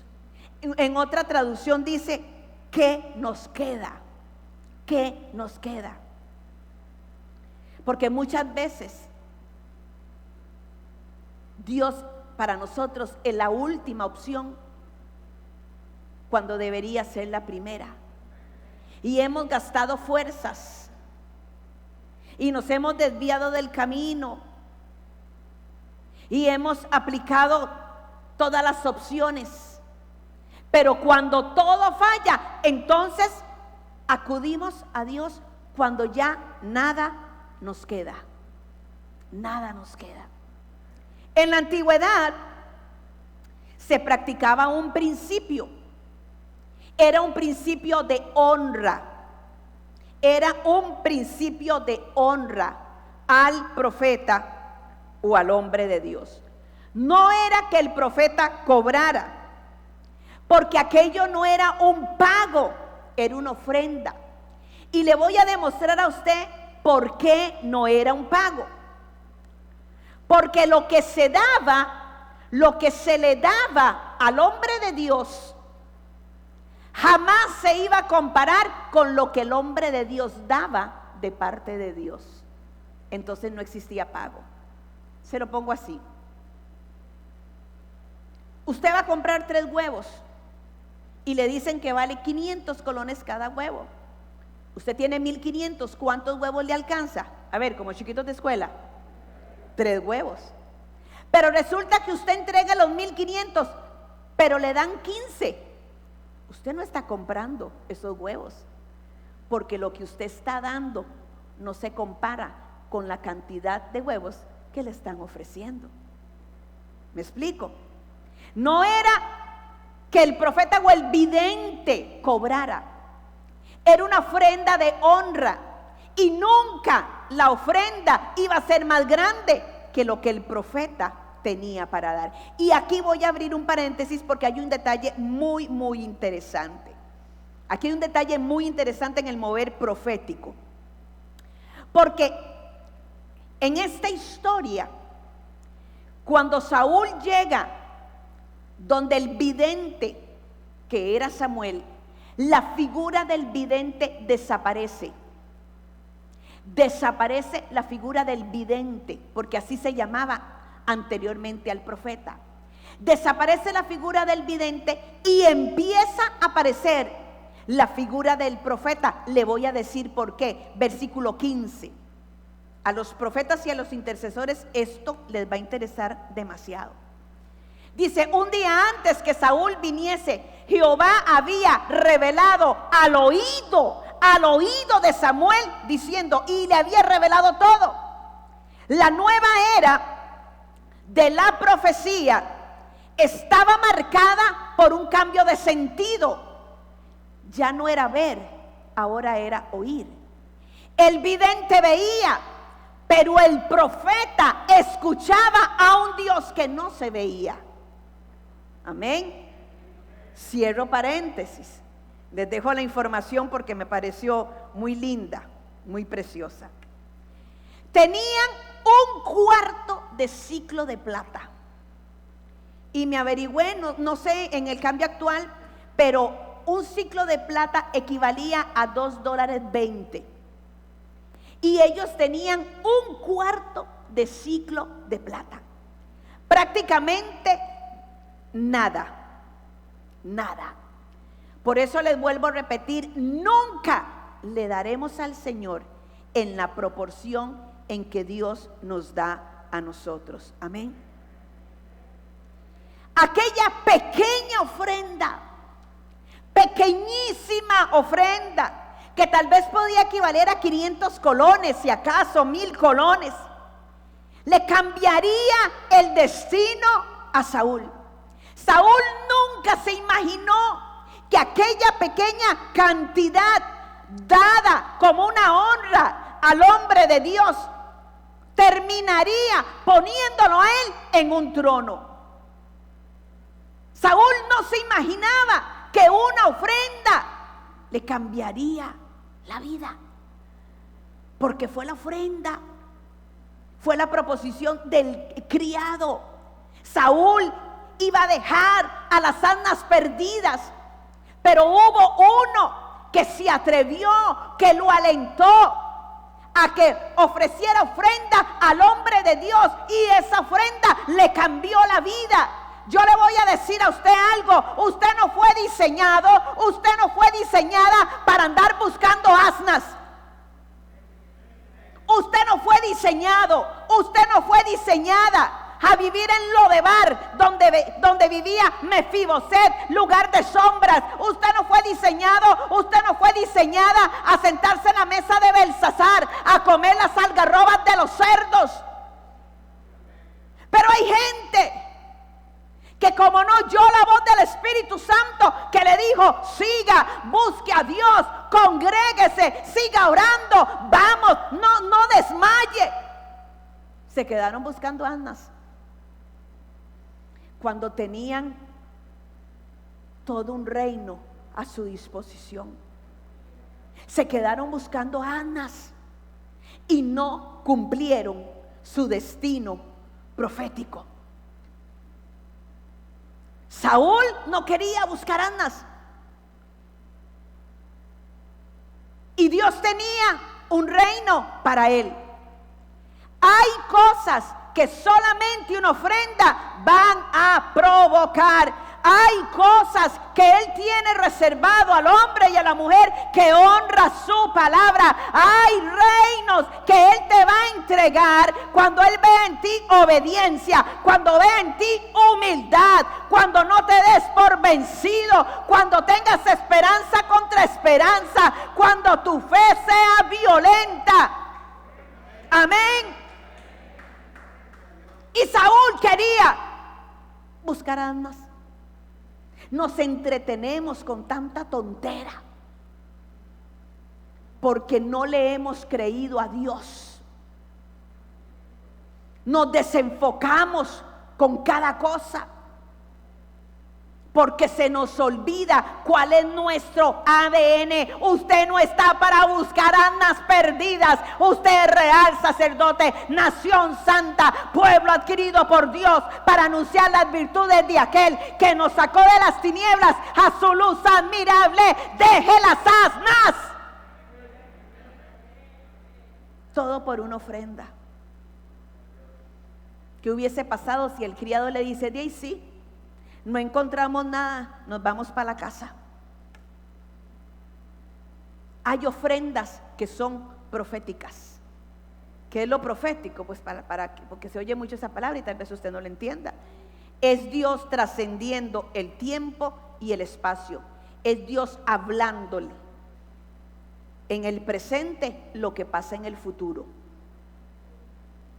En otra traducción dice: ¿qué nos queda? ¿Qué nos queda? Porque muchas veces Dios para nosotros es la última opción cuando debería ser la primera. Y hemos gastado fuerzas y nos hemos desviado del camino y hemos aplicado todas las opciones. Pero cuando todo falla, entonces acudimos a Dios cuando ya nada nos queda. Nada nos queda. En la antigüedad se practicaba un principio. Era un principio de honra. Era un principio de honra al profeta o al hombre de Dios. No era que el profeta cobrara, porque aquello no era un pago, era una ofrenda. Y le voy a demostrar a usted por qué no era un pago. Porque lo que se daba, lo que se le daba al hombre de Dios, jamás se iba a comparar con lo que el hombre de Dios daba de parte de Dios. Entonces no existía pago. Se lo pongo así. Usted va a comprar 3 huevos y le dicen que vale 500 colones cada huevo. Usted tiene 1,500, ¿cuántos huevos le alcanza? A ver, como chiquitos de escuela, 3 huevos. Pero resulta que usted entrega los 1,500, pero le dan 15. Usted no está comprando esos huevos, porque lo que usted está dando no se compara con la cantidad de huevos que le están ofreciendo. ¿Me explico? No era que el profeta o el vidente cobrara, era una ofrenda de honra, y nunca la ofrenda iba a ser más grande que lo que el profeta tenía para dar. Y aquí voy a abrir un paréntesis porque hay un detalle muy interesante. Aquí hay un detalle muy interesante en el mover profético, porque en esta historia, cuando Saúl llega donde el vidente, que era Samuel, la figura del vidente desaparece. Desaparece la figura del vidente, porque así se llamaba anteriormente al profeta. Desaparece la figura del vidente y empieza a aparecer la figura del profeta. Le voy a decir por qué. Versículo 15. A los profetas y a los intercesores esto les va a interesar demasiado. Dice: un día antes que Saúl viniese, Jehová había revelado al oído de Samuel, diciendo, y le había revelado todo. La nueva era de la profecía estaba marcada por un cambio de sentido. Ya no era ver, ahora era oír. El vidente veía, pero el profeta escuchaba a un Dios que no se veía. Amén. Cierro paréntesis. Les dejo la información porque me pareció muy linda, muy preciosa. Tenían un cuarto de ciclo de plata. Y me averigüé, no sé en el cambio actual, pero un ciclo de plata equivalía a $2.20. Y ellos tenían un cuarto de ciclo de plata. Prácticamente nada. Por eso les vuelvo a repetir, nunca le daremos al Señor en la proporción en que Dios nos da a nosotros. Amén. Aquella pequeña ofrenda, pequeñísima ofrenda, que tal vez podía equivaler a 500 colones, si acaso 1,000 colones, le cambiaría el destino a Saúl. Saúl nunca se imaginó que aquella pequeña cantidad dada como una honra al hombre de Dios terminaría poniéndolo a él en un trono. Saúl no se imaginaba que una ofrenda le cambiaría la vida, porque fue la ofrenda, fue la proposición del criado. Saúl iba a dejar a las asnas perdidas, pero hubo uno que se atrevió, que lo alentó a que ofreciera ofrenda al hombre de Dios, y esa ofrenda le cambió la vida. Yo le voy a decir a usted algo: usted no fue diseñado, usted no fue diseñada para andar buscando asnas. Usted no fue diseñado, usted no fue diseñada a vivir en Lodebar, donde vivía Mefiboset, lugar de sombras. Usted no fue diseñado, usted no fue diseñada a sentarse en la mesa de Belsasar, a comer las algarrobas de los cerdos. Pero hay gente que, como no oyó la voz del Espíritu Santo, que le dijo: siga, busque a Dios, congréguese, siga orando, vamos, no desmaye. Se quedaron buscando asnas cuando tenían todo un reino a su disposición. Se quedaron buscando asnas y no cumplieron su destino profético. Saúl no quería buscar asnas, y Dios tenía un reino para él. Hay cosas que solamente una ofrenda van a provocar. Hay cosas que Él tiene reservado al hombre y a la mujer que honra su palabra. Hay reinos que Él te va a entregar cuando Él ve en ti obediencia, cuando ve en ti humildad, cuando no te des por vencido, cuando tengas esperanza contra esperanza, cuando tu fe sea violenta. Amén. Y Saúl quería buscar almas. Nos entretenemos con tanta tontera porque no le hemos creído a Dios. Nos desenfocamos con cada cosa porque se nos olvida cuál es nuestro ADN. Usted no está para buscar almas perdidas. Usted es real sacerdote, nación santa, pueblo adquirido por Dios, para anunciar las virtudes de aquel que nos sacó de las tinieblas a su luz admirable. Deje las asnas. Todo por una ofrenda. ¿Qué hubiese pasado si el criado le dice: de ahí sí, no encontramos nada, nos vamos para la casa? Hay ofrendas que son proféticas. ¿Qué es lo profético? Pues porque se oye mucho esa palabra y tal vez usted no lo entienda. Es Dios trascendiendo el tiempo y el espacio. Es Dios hablándole en el presente lo que pasa en el futuro.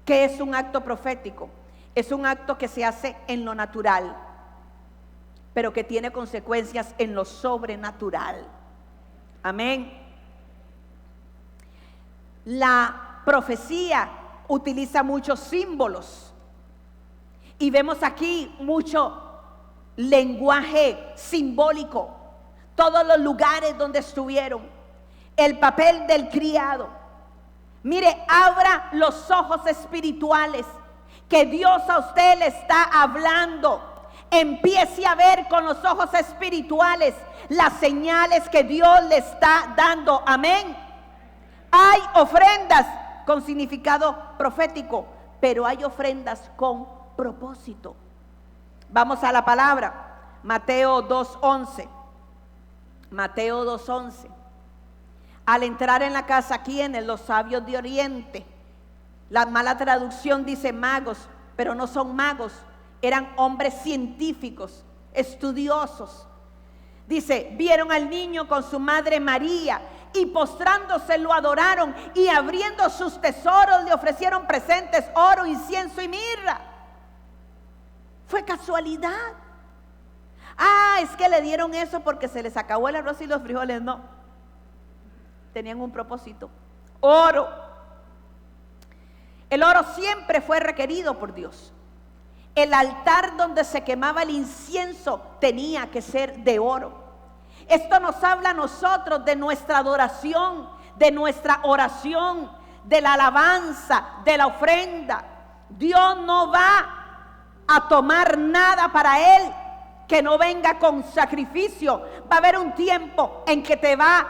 ¿Qué es un acto profético? Es un acto que se hace en lo natural, pero que tiene consecuencias en lo sobrenatural. Amén. La profecía utiliza muchos símbolos y vemos aquí mucho lenguaje simbólico. Todos los lugares donde estuvieron, el papel del criado. Mire, abra los ojos espirituales, que Dios a usted le está hablando. Empiece a ver con los ojos espirituales las señales que Dios le está dando. Amén. Hay ofrendas con significado profético, pero hay ofrendas con propósito. Vamos a la palabra. Mateo 2:11. Mateo 2:11. Al entrar en la casa, ¿quiénes? Los sabios de Oriente. La mala traducción dice magos, pero no son magos. Eran hombres científicos, estudiosos. Dice: vieron al niño con su madre María y postrándose lo adoraron, y abriendo sus tesoros le ofrecieron presentes, oro, incienso y mirra. Fue casualidad. Es que le dieron eso porque se les acabó el arroz y los frijoles. No, tenían un propósito. Oro. El oro siempre fue requerido por Dios. El altar donde se quemaba el incienso tenía que ser de oro. Esto nos habla a nosotros de nuestra adoración, de nuestra oración, de la alabanza, de la ofrenda. Dios no va a tomar nada para Él que no venga con sacrificio. Va a haber un tiempo en que te va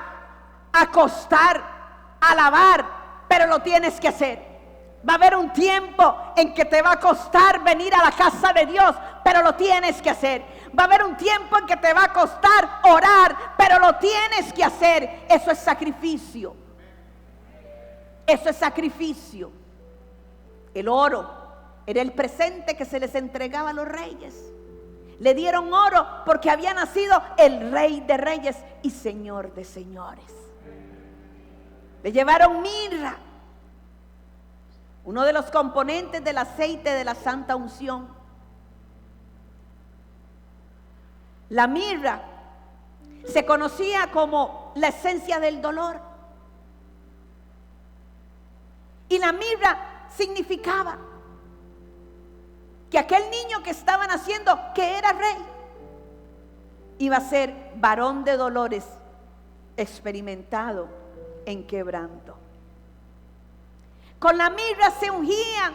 a costar alabar, pero lo tienes que hacer. Va a haber un tiempo en que te va a costar venir a la casa de Dios, pero lo tienes que hacer. Va a haber un tiempo en que te va a costar orar, pero lo tienes que hacer. Eso es sacrificio. Eso es sacrificio. El oro era el presente que se les entregaba a los reyes. Le dieron oro porque había nacido el Rey de Reyes y Señor de Señores. Le llevaron mirra, uno de los componentes del aceite de la santa unción. La mirra se conocía como la esencia del dolor. Y la mirra significaba que aquel niño que estaba naciendo, que era rey, iba a ser varón de dolores, experimentado en quebranto. Con la mirra se ungían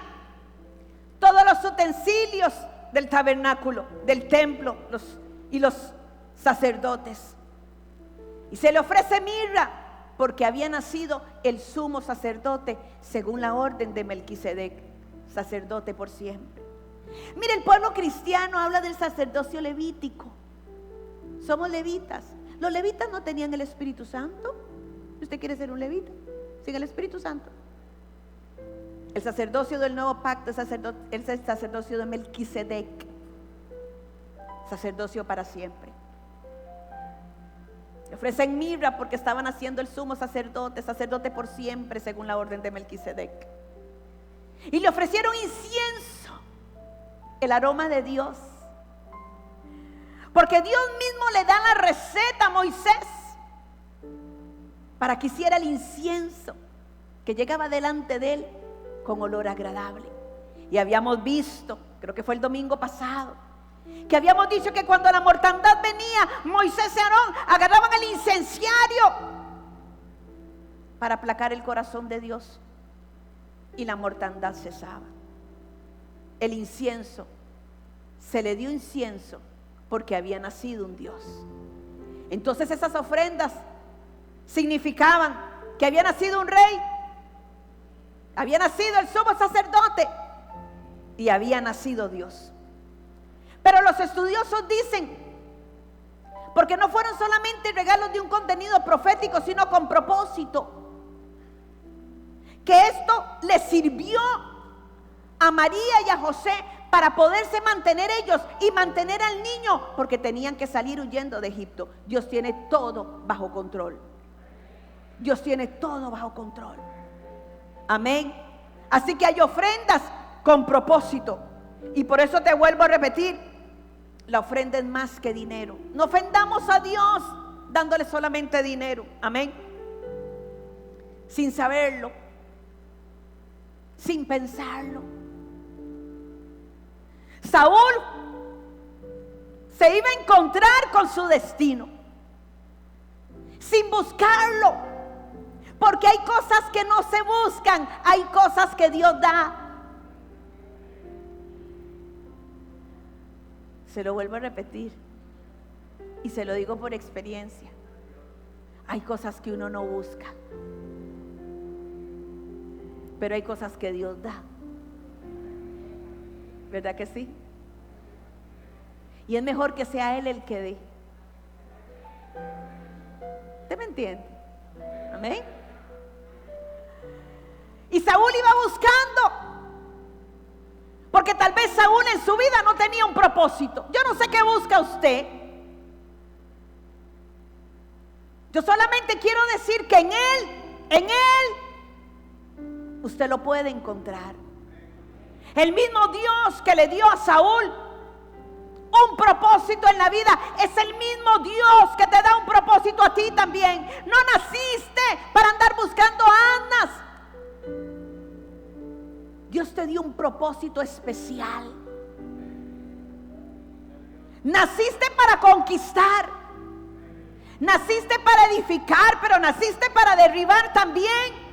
todos los utensilios del tabernáculo, del templo, y los sacerdotes. Y se le ofrece mirra porque había nacido el sumo sacerdote según la orden de Melquisedec, sacerdote por siempre. Mire, el pueblo cristiano habla del sacerdocio levítico. Somos levitas. Los levitas no tenían el Espíritu Santo. ¿Usted quiere ser un levita sin el Espíritu Santo? El sacerdocio del nuevo pacto es el sacerdocio de Melquisedec, sacerdocio para siempre. Le ofrecen mirra porque estaban haciendo el sumo sacerdote por siempre según la orden de Melquisedec. Y le ofrecieron incienso, el aroma de Dios, porque Dios mismo le da la receta a Moisés para que hiciera el incienso que llegaba delante de él con olor agradable. Y habíamos visto, creo que fue el domingo pasado, que habíamos dicho que cuando la mortandad venía, Moisés y Aarón agarraban el incenciario para aplacar el corazón de Dios y la mortandad cesaba. El incienso, se le dio incienso porque había nacido un Dios. Entonces esas ofrendas significaban que había nacido un rey, había nacido el sumo sacerdote y había nacido Dios. Pero los estudiosos dicen, porque no fueron solamente regalos de un contenido profético, sino con propósito, que esto le sirvió a María y a José para poderse mantener ellos y mantener al niño, porque tenían que salir huyendo de Egipto. Dios tiene todo bajo control. Dios tiene todo bajo control. Amén. Así que hay ofrendas con propósito. Y por eso te vuelvo a repetir, la ofrenda es más que dinero. No ofendamos a Dios dándole solamente dinero. Amén. Sin saberlo, sin pensarlo. Saúl se iba a encontrar con su destino sin buscarlo, porque hay cosas que no se buscan, hay cosas que Dios da. Se lo vuelvo a repetir y se lo digo por experiencia. Hay cosas que uno no busca, pero hay cosas que Dios da. ¿Verdad que sí? Y es mejor que sea Él el que dé. ¿Usted me entiende? Amén. Y Saúl iba buscando, porque tal vez Saúl en su vida no tenía un propósito. Yo no sé qué busca usted. Yo solamente quiero decir que en Él, usted lo puede encontrar. El mismo Dios que le dio a Saúl un propósito en la vida es el mismo Dios que te da un propósito a ti también. No naciste para andar buscando asnas. Dios te dio un propósito especial. Naciste para conquistar, naciste para edificar, pero naciste para derribar también.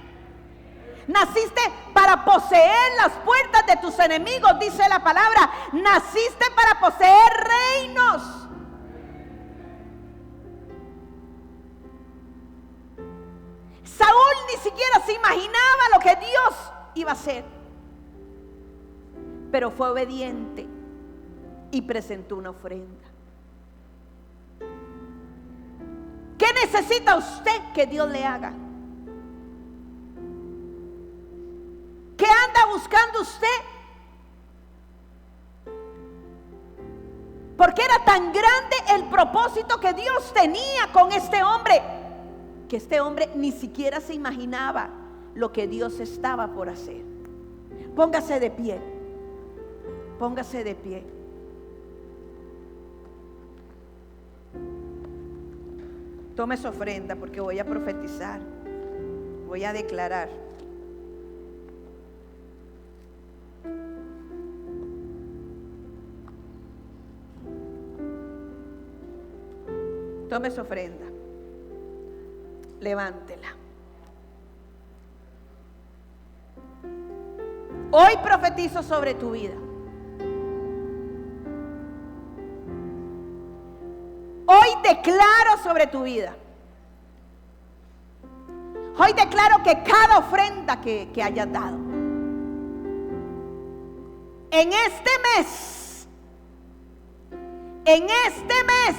Naciste para poseer las puertas de tus enemigos, dice la palabra. Naciste para poseer reinos. Saúl ni siquiera se imaginaba lo que Dios iba a hacer, pero fue obediente y presentó una ofrenda. ¿Qué necesita usted que Dios le haga? ¿Qué anda buscando usted? Porque era tan grande el propósito que Dios tenía con este hombre, que este hombre ni siquiera se imaginaba lo que Dios estaba por hacer. Póngase de pie. Póngase de pie. Tome su ofrenda porque voy a profetizar. Voy a declarar. Tome su ofrenda. Levántela. Hoy profetizo sobre tu vida. Hoy declaro sobre tu vida. Hoy declaro que cada ofrenda que hayas dado en este mes,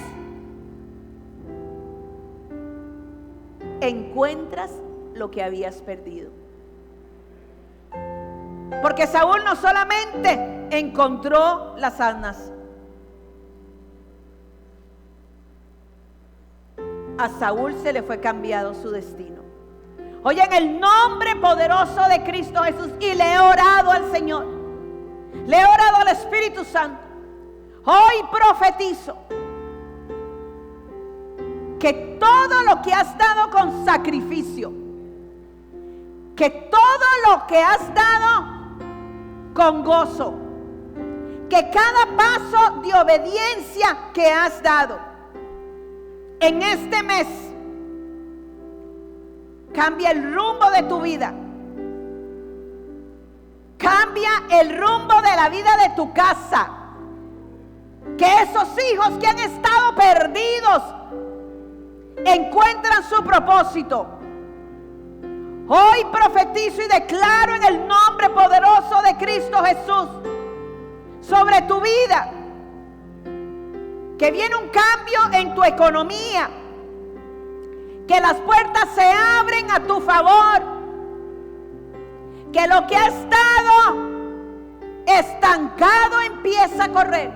encuentras lo que habías perdido. Porque Saúl no solamente encontró las asnas, a Saúl se le fue cambiado su destino. Hoy en el nombre poderoso de Cristo Jesús, y le he orado al Señor, le he orado al Espíritu Santo, hoy profetizo que todo lo que has dado con sacrificio, que todo lo que has dado con gozo, que cada paso de obediencia que has dado en este mes cambia el rumbo de tu vida, cambia el rumbo de la vida de tu casa, que esos hijos que han estado perdidos encuentran su propósito. Hoy profetizo y declaro en el nombre poderoso de Cristo Jesús sobre tu vida que viene un cambio en tu economía, que las puertas se abren a tu favor, que lo que ha estado estancado empieza a correr.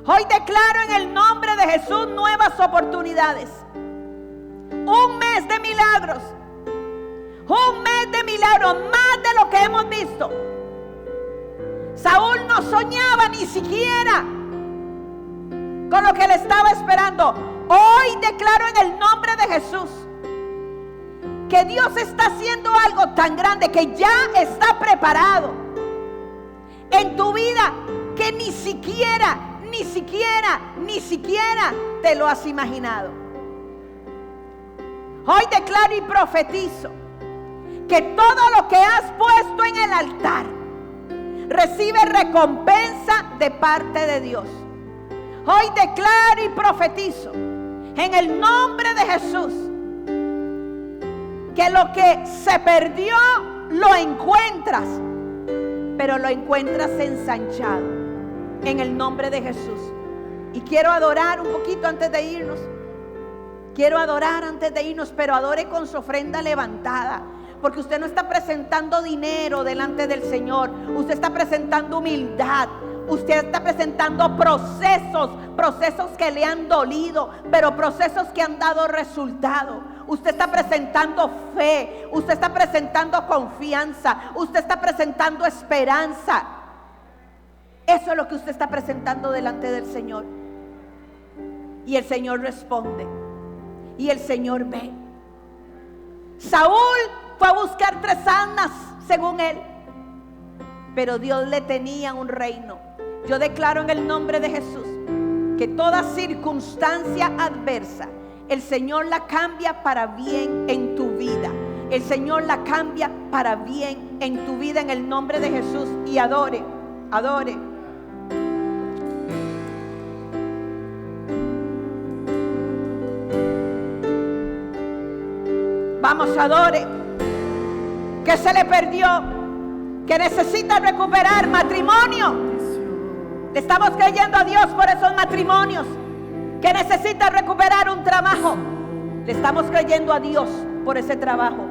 Hoy declaro en el nombre de Jesús nuevas oportunidades, un mes de milagros, más de lo que hemos visto. Saúl no soñaba ni siquiera con lo que le estaba esperando. Hoy declaro en el nombre de Jesús que Dios está haciendo algo tan grande, que ya está preparado en tu vida, que ni siquiera te lo has imaginado. Hoy declaro y profetizo que todo lo que has puesto en el altar recibe recompensa de parte de Dios. Hoy declaro y profetizo en el nombre de Jesús que lo que se perdió lo encuentras, pero lo encuentras ensanchado en el nombre de Jesús. Y quiero adorar un poquito antes de irnos. Pero adore con su ofrenda levantada. Porque usted no está presentando dinero delante del Señor. Usted está presentando humildad. Usted está presentando procesos que le han dolido, pero procesos que han dado resultado. Usted está presentando fe. Usted está presentando confianza. Usted está presentando esperanza. Eso es lo que usted está presentando delante del Señor. Y el Señor responde. Y el Señor ve. Saúl fue a buscar 3 asnas, según él, pero Dios le tenía un reino. Yo declaro en el nombre de Jesús que toda circunstancia adversa, el Señor la cambia para bien en tu vida. El Señor la cambia para bien en tu vida, en el nombre de Jesús. Y adore. Vamos, adore. ¿Qué se le perdió? Que necesita recuperar matrimonio. Le estamos creyendo a Dios por esos matrimonios. Que necesita recuperar un trabajo. Le estamos creyendo a Dios por ese trabajo.